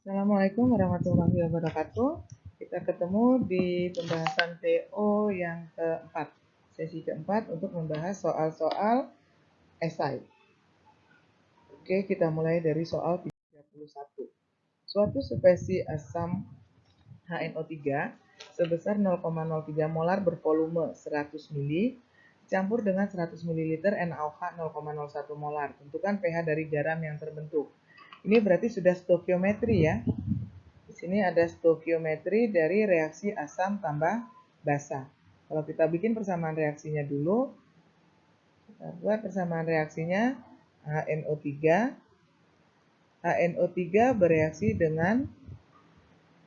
Assalamualaikum warahmatullahi wabarakatuh. Kita ketemu di pembahasan TO yang keempat, sesi keempat untuk membahas soal-soal esai. Oke, kita mulai dari soal 31. Suatu spesies asam HNO3 sebesar 0,03 molar bervolume 100 mili campur dengan 100 ml NaOH 0,01 molar. Tentukan pH dari garam yang terbentuk. Ini berarti sudah stokiometri ya. Di sini ada stokiometri dari reaksi asam tambah basa. Kalau kita bikin persamaan reaksinya dulu, kita buat persamaan reaksinya HNO3. HNO3 bereaksi dengan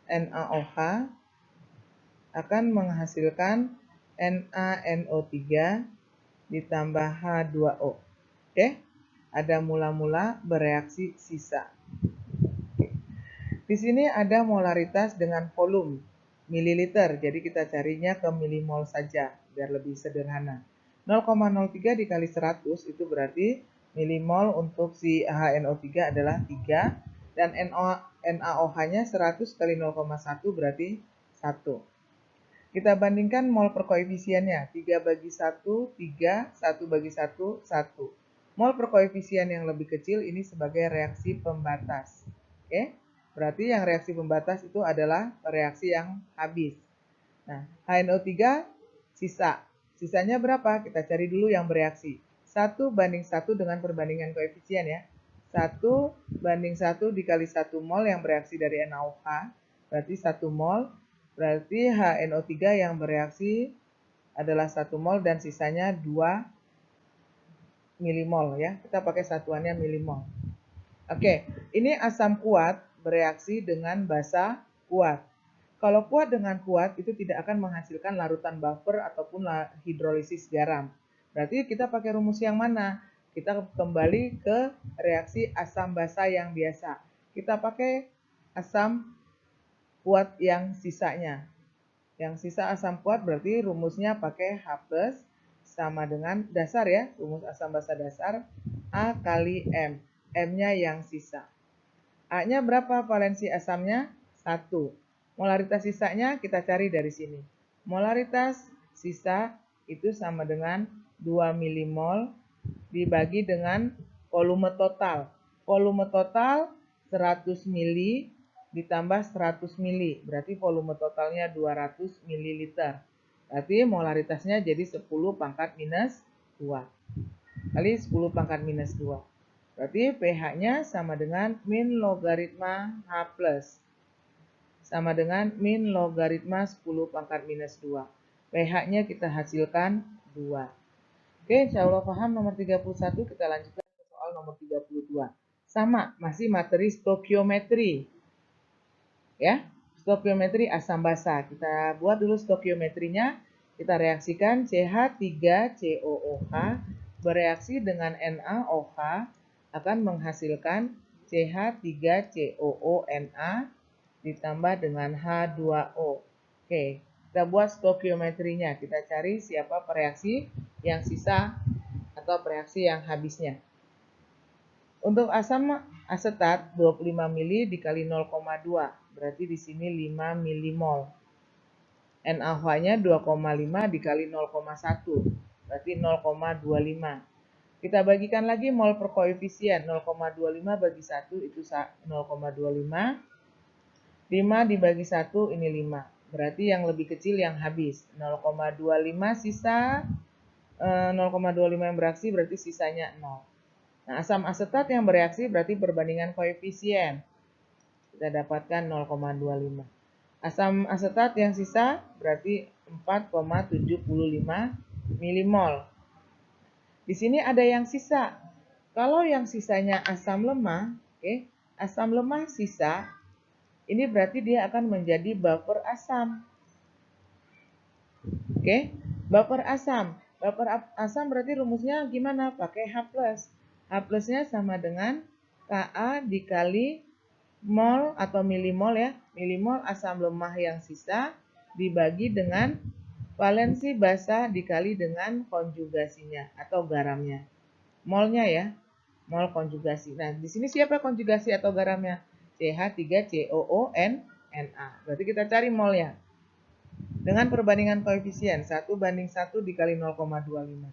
NaOH akan menghasilkan NaNO3 ditambah H2O. Oke, ada mula-mula bereaksi sisa. Di sini ada molaritas dengan volume mililiter, jadi kita carinya ke milimol saja biar lebih sederhana. 0,03 dikali 100 itu berarti milimol untuk si HNO3 adalah 3 dan NaOH-nya 100 kali 0,1 berarti 1. Kita bandingkan mol per koefisiennya, 3 bagi 1, 3, 1 bagi 1, 1. Mol per koefisien yang lebih kecil ini sebagai reaksi pembatas. Oke, berarti yang reaksi pembatas itu adalah reaksi yang habis. Nah, HNO3 sisa. Sisanya berapa? Kita cari dulu yang bereaksi. 1 banding 1 dengan perbandingan koefisien ya. 1 banding 1 dikali 1 mol yang bereaksi dari NaOH, berarti 1 mol. Berarti HNO3 yang bereaksi adalah 1 mol dan sisanya 2 milimol ya. Kita pakai satuannya milimol. Oke, ini asam kuat bereaksi dengan basa kuat. Kalau kuat dengan kuat itu tidak akan menghasilkan larutan buffer ataupun hidrolisis garam. Berarti kita pakai rumus yang mana? Kita kembali ke reaksi asam basa yang biasa. Kita pakai asam kuat yang sisanya. Yang sisa asam kuat berarti rumusnya pakai H+ sama dengan dasar ya. Rumus asam basa dasar A kali M. M-nya yang sisa. A-nya berapa valensi asamnya? 1. Molaritas sisanya kita cari dari sini. Molaritas sisa itu sama dengan 2 milimol dibagi dengan volume total. Volume total 100 mili ditambah 100 mili. Berarti volume totalnya 200 mililiter. Berarti molaritasnya jadi 10 pangkat minus 2. Kali 10 pangkat minus 2. Berarti pH-nya sama dengan min logaritma H+. Sama dengan min logaritma 10 pangkat minus 2. pH-nya kita hasilkan 2. Oke, insya Allah paham nomor 31. Kita lanjutkan ke soal nomor 32. Sama, masih materi stokiometri. Ya, stokiometri asam basa. Kita buat dulu stokiometrinya. Kita reaksikan CH3COOH bereaksi dengan NaOH akan menghasilkan CH3COONa ditambah dengan H2O. Oke, kita buat stokiometrinya. Kita cari siapa pereaksi yang sisa atau pereaksi yang habisnya. Untuk asam asetat 25 mili dikali 0,2, berarti di sini 5 milimol. NaOH-nya 2,5 dikali 0,1, berarti 0,25. Kita bagikan lagi mol per koefisien, 0,25 bagi 1 itu 0,25. 5 dibagi 1 ini 5. Berarti yang lebih kecil yang habis. 0,25 sisa, 0,25 yang bereaksi berarti sisanya 0. Nah, asam asetat yang bereaksi berarti perbandingan koefisien. Kita dapatkan 0,25. Asam asetat yang sisa berarti 4,75 milimol. Di sini ada yang sisa. Kalau yang sisanya asam lemah, oke, asam lemah sisa, ini berarti dia akan menjadi buffer asam. Oke, buffer asam. Buffer asam berarti rumusnya gimana? Pakai H+. H+-nya sama dengan Ka dikali mol atau milimol ya. Milimol asam lemah yang sisa dibagi dengan valensi basa dikali dengan konjugasinya atau garamnya. Molnya ya. Mol konjugasi. Nah, di sini siapa konjugasi atau garamnya? CH3COO-Na. Berarti kita cari molnya. Dengan perbandingan koefisien 1:1 dikali 0,25.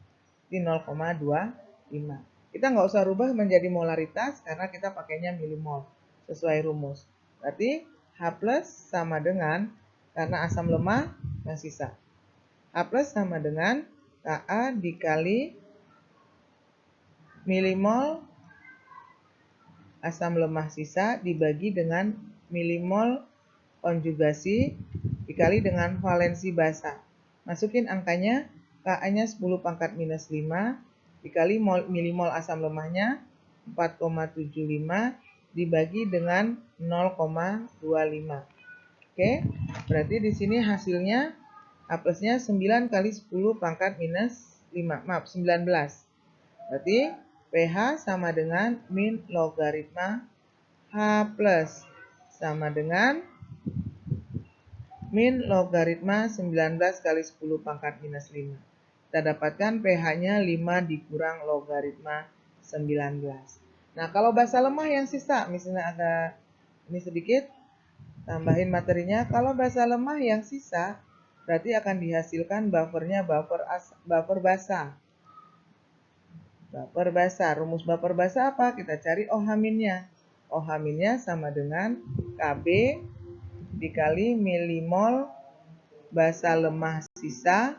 Ini 0,25. Kita nggak usah rubah menjadi molaritas karena kita pakainya milimol sesuai rumus. Berarti H plus sama dengan, karena asam lemah yang sisa, H plus sama dengan Ka dikali milimol asam lemah sisa dibagi dengan milimol konjugasi dikali dengan valensi basa. Masukin angkanya, Ka-nya 10 pangkat minus 5 dikali milimol asam lemahnya 4,75 dibagi dengan 0,25. Oke, berarti di sini hasilnya H plusnya 9 kali 10 pangkat minus 5, maaf 19. Berarti pH sama dengan min logaritma H plus sama dengan min logaritma 19 kali 10 pangkat minus 5. Kita dapatkan pH-nya 5 dikurang logaritma 19. Nah, kalau basa lemah yang sisa, misalnya agak ini sedikit, tambahin materinya. Kalau basa lemah yang sisa, berarti akan dihasilkan buffernya buffer basa. Buffer basa. Rumus buffer basa apa? Kita cari OH-nya. OH-nya sama dengan Kb dikali milimol basa lemah sisa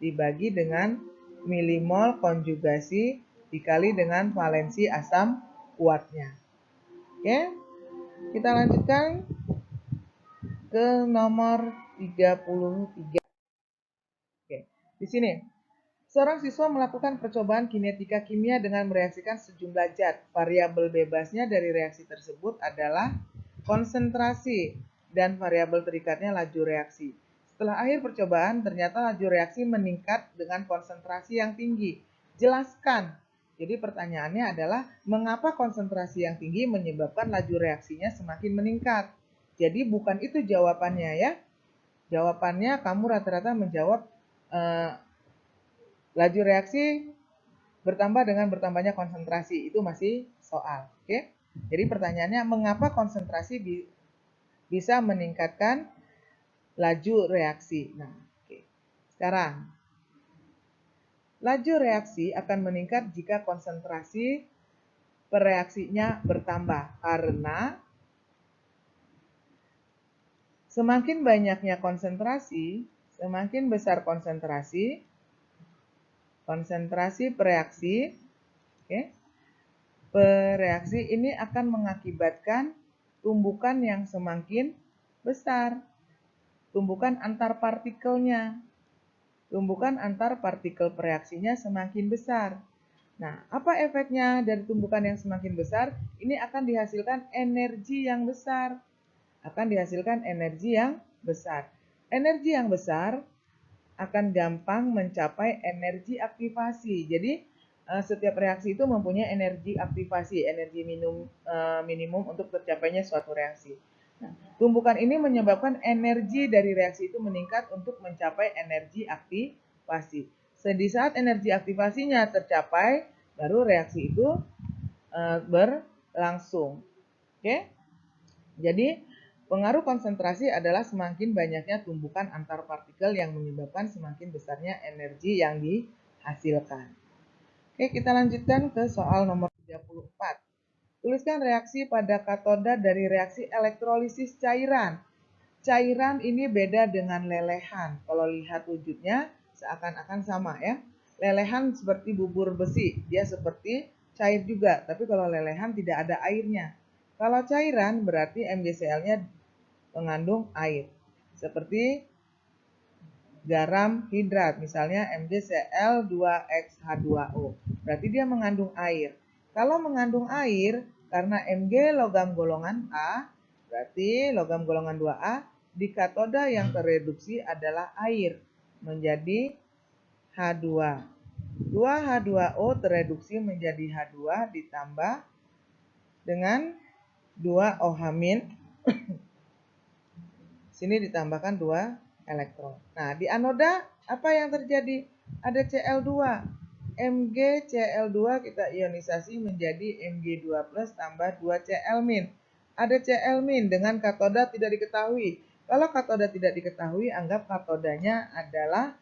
dibagi dengan milimol konjugasi dikali dengan valensi asam kuatnya. Oke, kita lanjutkan ke nomor 33. Oke, di sini seorang siswa melakukan percobaan kinetika kimia dengan mereaksikan sejumlah zat. Variabel bebasnya dari reaksi tersebut adalah konsentrasi dan variabel terikatnya laju reaksi. Setelah akhir percobaan, ternyata laju reaksi meningkat dengan konsentrasi yang tinggi. Jelaskan. Jadi pertanyaannya adalah mengapa konsentrasi yang tinggi menyebabkan laju reaksinya semakin meningkat. Jadi bukan itu jawabannya ya. Jawabannya kamu rata-rata menjawab laju reaksi bertambah dengan bertambahnya konsentrasi. Itu masih soal. Oke. Jadi pertanyaannya mengapa konsentrasi bisa meningkatkan laju reaksi. Nah, oke. Sekarang, laju reaksi akan meningkat jika konsentrasi pereaksinya bertambah karena semakin banyaknya konsentrasi, semakin besar konsentrasi pereaksi, oke. Pereaksi ini akan mengakibatkan tumbukan yang semakin besar. Tumbukan antar partikelnya. Tumbukan antar partikel pereaksinya semakin besar. Nah, apa efeknya dari tumbukan yang semakin besar? Ini akan dihasilkan energi yang besar. Energi yang besar akan gampang mencapai energi aktivasi. Jadi, setiap reaksi itu mempunyai energi aktivasi, energi minimum untuk tercapainya suatu reaksi. Nah, tumbukan ini menyebabkan energi dari reaksi itu meningkat untuk mencapai energi aktivasi. Di saat energi aktivasinya tercapai, baru reaksi itu berlangsung. Oke? Jadi, pengaruh konsentrasi adalah semakin banyaknya tumbukan antar partikel yang menyebabkan semakin besarnya energi yang dihasilkan. Oke, kita lanjutkan ke soal nomor 34. Tuliskan reaksi pada katoda dari reaksi elektrolisis cairan. Cairan ini beda dengan lelehan. Kalau lihat wujudnya seakan-akan sama ya. Lelehan seperti bubur besi, dia seperti cair juga, tapi kalau lelehan tidak ada airnya. Kalau cairan berarti MgCl-nya mengandung air. Seperti garam hidrat, misalnya MgCl2xH2O. Berarti dia mengandung air. Kalau mengandung air, karena Mg logam golongan A, berarti logam golongan 2A, di katoda yang tereduksi adalah air, menjadi H2. 2H2O tereduksi menjadi H2 ditambah dengan 2OH-. Sini ditambahkan 2 elektron. Nah, di anoda apa yang terjadi? Ada Cl2. MgCl2 kita ionisasi menjadi Mg2+ tambah 2Cl-. Ada Cl- dengan katoda tidak diketahui. Kalau katoda tidak diketahui, anggap katodanya adalah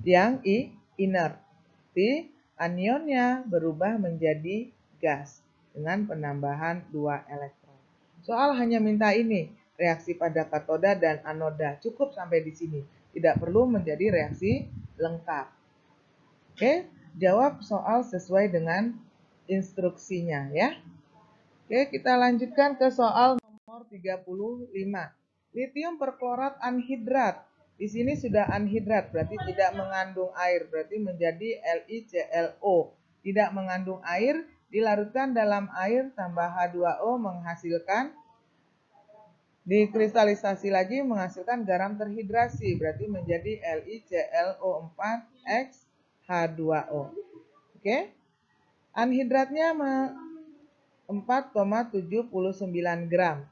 yang inert. Jadi anionnya berubah menjadi gas dengan penambahan 2 elektron. Soal hanya minta ini, reaksi pada katoda dan anoda. Cukup sampai di sini. Tidak perlu menjadi reaksi lengkap. Oke, jawab soal sesuai dengan instruksinya ya. Oke, kita lanjutkan ke soal nomor 35. Litium perklorat anhidrat. Di sini sudah anhidrat, berarti tidak mengandung air, berarti menjadi LiClO. Tidak mengandung air, dilarutkan dalam air tambah H2O menghasilkan, dikristalisasi lagi menghasilkan garam terhidrasi, berarti menjadi LiClO4X H2O. Oke? Anhidratnya 4,79 gram.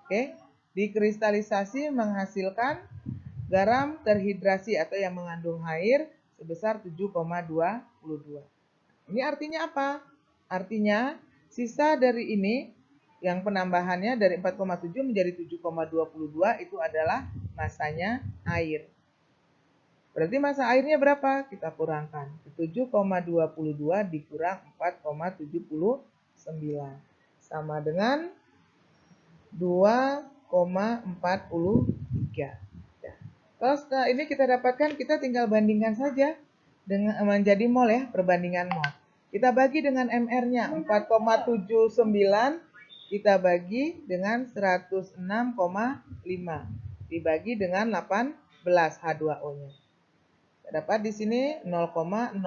Oke? Dikristalisasi menghasilkan garam terhidrasi atau yang mengandung air sebesar 7,22. Ini artinya apa? Artinya sisa dari ini yang penambahannya dari 4,7 menjadi 7,22 itu adalah masanya air. Berarti massa airnya berapa? Kita kurangkan. 7,22 dikurang 4,79 sama dengan 2,43. Kalau setelah ini kita dapatkan, kita tinggal bandingkan saja dengan menjadi mol ya, perbandingan mol. Kita bagi dengan MR-nya 4,79 kita bagi dengan 106,5 dibagi dengan 18 H2O-nya. Dapat di sini 0,44,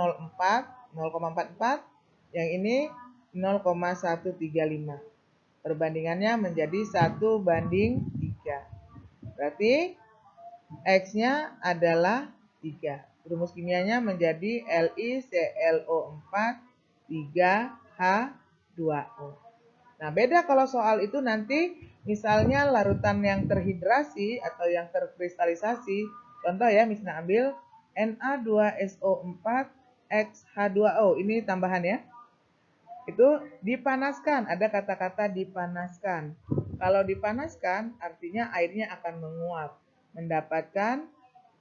yang ini 0,135. Perbandingannya menjadi 1:3. Berarti X-nya adalah 3. Rumus kimianya menjadi LiClO4 3H2O. Nah, beda kalau soal itu nanti misalnya larutan yang terhidrasi atau yang terkristalisasi. Contoh ya, misalnya ambil Na2SO4 XH2O. Ini tambahan ya. Itu dipanaskan, ada kata-kata dipanaskan. Kalau dipanaskan artinya airnya akan menguap, mendapatkan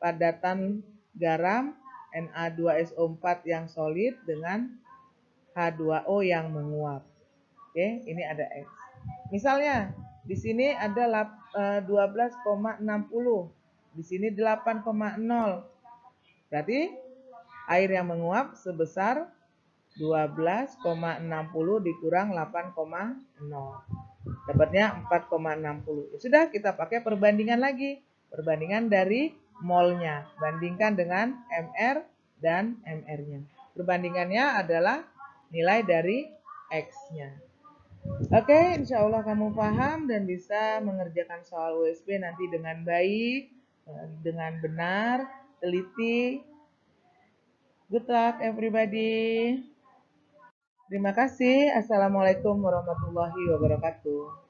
padatan garam Na2SO4 yang solid dengan H2O yang menguap. Oke, ini ada X. Misalnya di sini ada 12,60, di sini 8,0. Berarti air yang menguap sebesar 12,60 dikurang 8,0. Dapatnya 4,60. Ya sudah, kita pakai perbandingan lagi. Perbandingan dari molnya. Bandingkan dengan MR dan MR-nya. Perbandingannya adalah nilai dari X-nya. Oke, insya Allah kamu paham dan bisa mengerjakan soal USB nanti dengan baik, dengan benar, teliti. Good luck everybody. Terima kasih. Assalamualaikum warahmatullahi wabarakatuh.